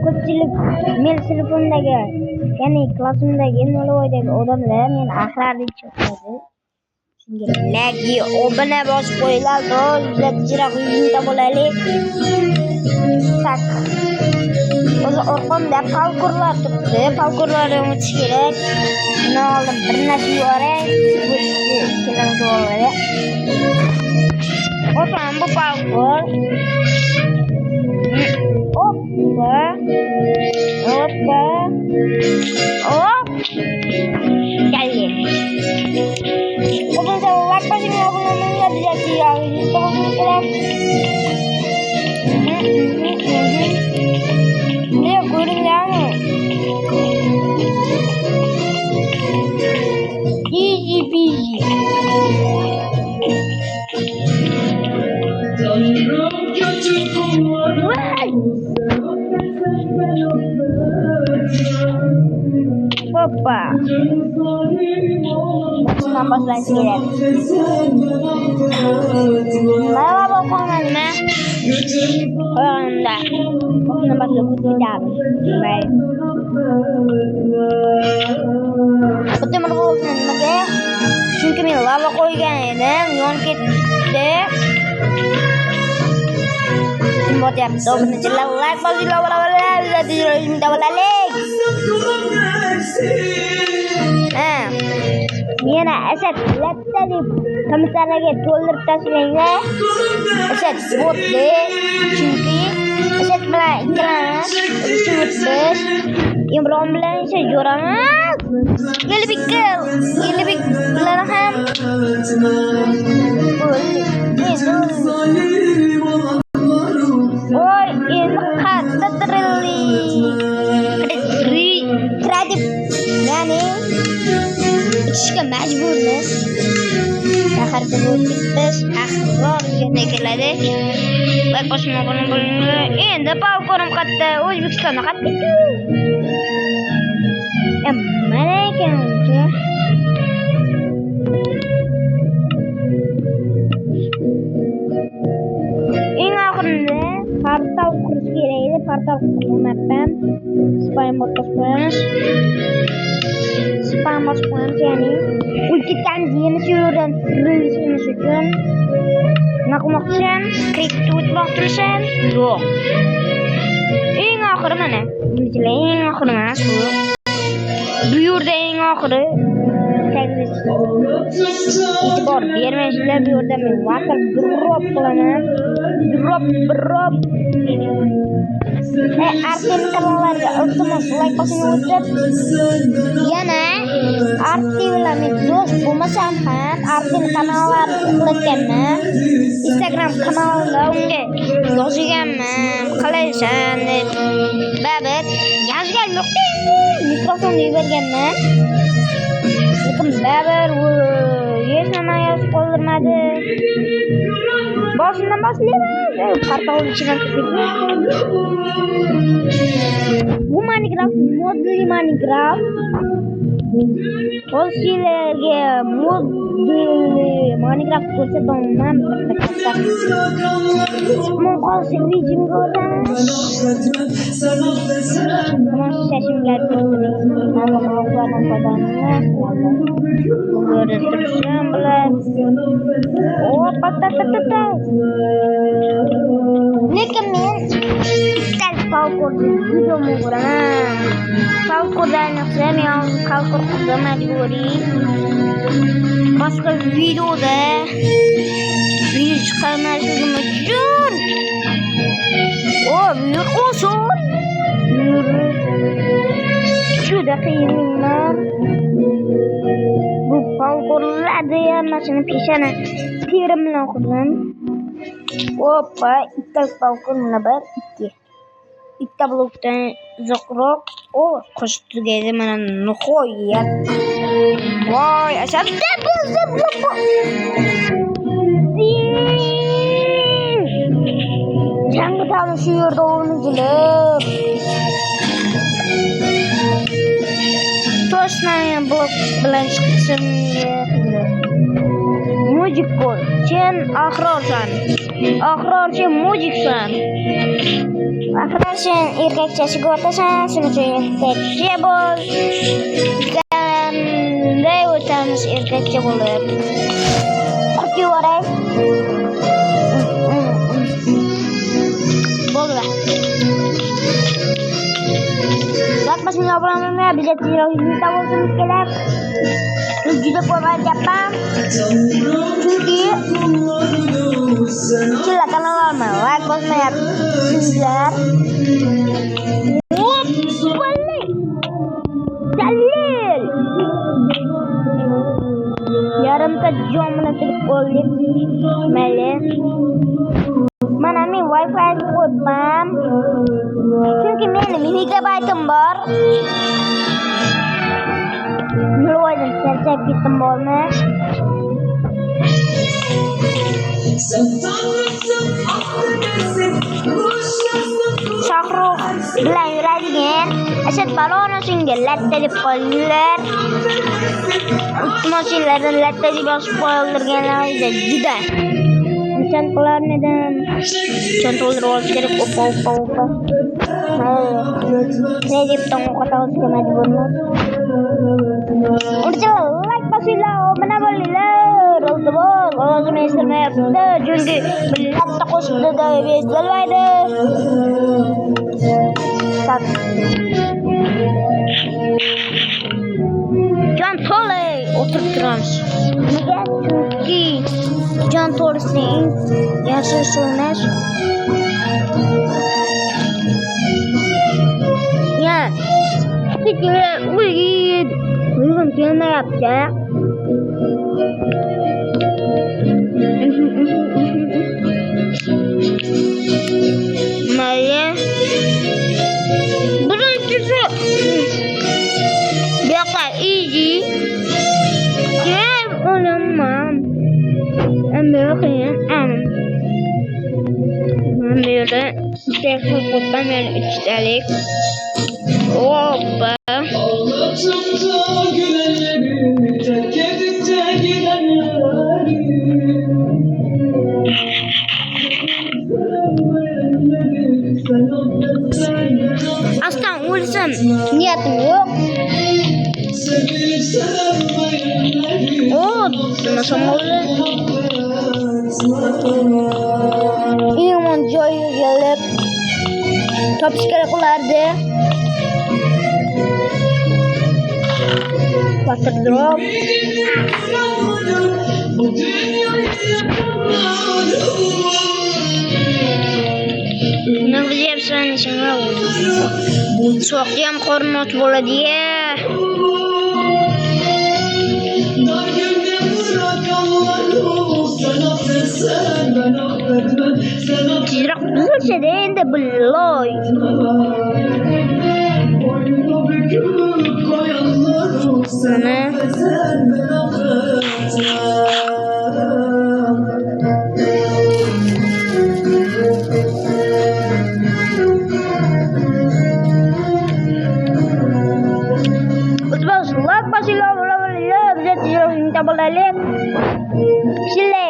Ko'pchilik men sinfimdagi, ya'ni klassimdagi Navoiydagi odamlar meni axlar deb chaqiradi. Shunga lagi obuna bosib qo'yinglar, uzatishroq yuzingda bo'laylik. Tak. O'zi orqamda palkurlar turibdi. Palkurlarni o'tish kerak. Bundan oldin bir narsa yuboray. Keling to'g'ri. O'tam bu palkur. Hoppa. Hop. Kali. Obun saya like pasang obun namanya dia dia. Itu bukan. Dia kuring yang. Easy peasy. Papa. Nampak lagi kan? Malah bokongan mah. Oh enggak. Nampak lebih tidak. Baik. Betul merupakan maka. Çünkü men lava qo'ygan edim, yon ketdi. Buat yang dobne jelas like bagi lava minta bolalik. Meni asad latta deb komentarlarga to'ldirib tashlanglar. Asad bo'tdi. Chunki asad bilan ikkalamiz biz Imron bilan esa jo'ramiz. Yelbik bilan ham Oy, endi qatta kreatif, ya'ni ishga majburmiz. Axir biz axborotga keladi. Like bosishni obuna bo'linglar. Endi palkorim qatta O'zbekistonda qatta. Mana ekan-chi. Eng oxirida portal qurish kerak edi. Portal qurmoqman. Spam bosib qo'yamiz, ya'ni ulkitdan yana shu yerdan rilishimiz uchun nima qilmoqchisan? Kripto o'tmoqchisan? Yo'q. Eng oxiri mana. Bunisilar eng oxiri emas bu. Bu yerda eng oxiri e'tibor bermaysizlar. Bu yerda men vaqt drop qilaman. Drop. Artin kanallarga iltimos like bosing o'tib, yana Artin bilan men do'st bo'lmasam ham Artin kanallarga qilayotganman. Instagram kanalida unga yozganman, qalaysan deb. Babir yozgan yo'q-ku, mikrofonni yuborganman. Lekin Babir hech nima yozib qoldirmadi. Boshdan boshlaymiz. Portal ichidan kirdik. Bu Minecraft modli Minecraft. O'zingizlarga modli Minecraft ko'rsataman. Mo'qol rejimga o'tamiz. Shashimlar Allohlardan foydalanamiz. Bunga turishim bilan. Patata. Lekin men palkurni videomi ko'raman. Palkurdan yoqsam, men palkur qildim majburiy. Boshqa videoda video chiqarmasligim uchun. Video qo'shing. Juda qiyinman. Bu palkurlarda hammasini peshana terim bilan qildim. Hoppa, ikkita palkur mana 1, 2. Ikkita blokdan uzoqroq. Qo'shib tugaydi mana nihoyat. Voy, asabda bo'lsa blok. Jangi tani shu yerda o'rnatilib. Toshdan blok bilan chiqishim. Mujiko bo'l. Sen ahrorsan. Ahror sen mujiksan. Ahror sen erkakcha sigortasan. Shuning uchun erkakcha bo'l. Qanday o'tamiz erkakcha bo'lib. Qurib yuboray. Bo'ldi. Bismillah obunalarga bilet yuzta bo'lsin kerak. Juda ko'p aytyapman. Chunki sizlar kanalimga like bosmayapsizlar. Dalil. Yarimta jomini silib qo'ydik. Mayli. Mana men Wi-Fi qo'yibman. Chunki mening megabaytim bor. Nurvoydan charchab ketdim bormi? Shohruh bilan yuradigan Asad baloni shunga latta deb qo'ydilar. Mashinalardan latta deb yozib qo'yilganlar juda. Sen qilarmidim? Sen to'ldirib olish kerak. Oppa. Ne debdan o'qitishga majburman. Urcha like bosinglar, obuna bo'linglar. Iltimos, ovozim eshitilmayapti. Chunki millatda qo'shibdi deb eshitilmaydi. Jon to'lay o'tirib turamiz. Nega? Chunki jon to'lsin, yaxshi so'nash. Ya, uygun kelmayapti. Mayli. Birinchisi bu yoqqa easy. Keyin olaman. Böyle tekrar kutlam yani içtelik. Hoppa. Aslan vursun. Niyetim yok. Nasıl oldu? İman joyu gelip top çıkarak olardı. Water drop. Ne yapacağım sana oldu? Soğuklayam kornot bola diye. Tizrak bulsa da endi billoy. Sana Uzbek basilo bize tizrak minta bolalım. Sile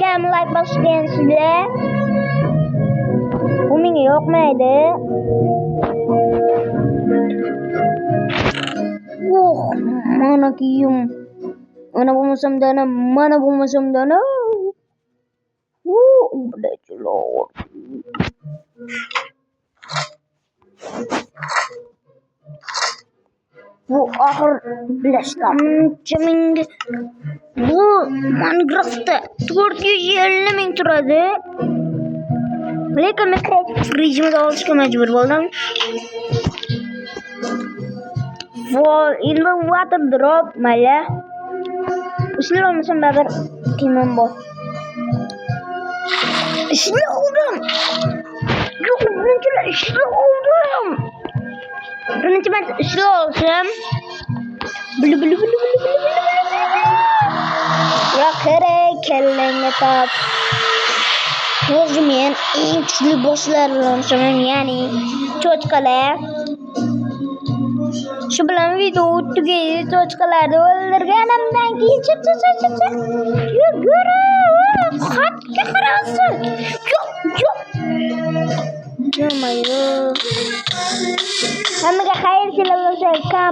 Dem like basgan sizlar. Bu menga yoqmaydi. Mana kiyim. Mana bo'lmasam dana, mana bo'lmasam dana. Budachilar. Bu axir bilashlamchi menga. Bu Minecraftda 450 ming turadi. Lekin men rejimda olishga majbur bo'ldim. Vol endi water drop mayli. Ishlamasam bir qiyman bor. Ishla oldim. Yo'q, birinchilar ishla oldim. Birinchi marta ishla olsam. Bili. Ya kerak kellenga top. O'zim men eng kuchli bosslar bilan o'shaman, ya'ni cho'chqalar. Shu bilan video tugaydi. Cho'chqalarni o'ldirganimdan keyin Yugurib xatga qarasi. Yo'q. Nima yo'q. Hammaga xayr-shular bo'lsin.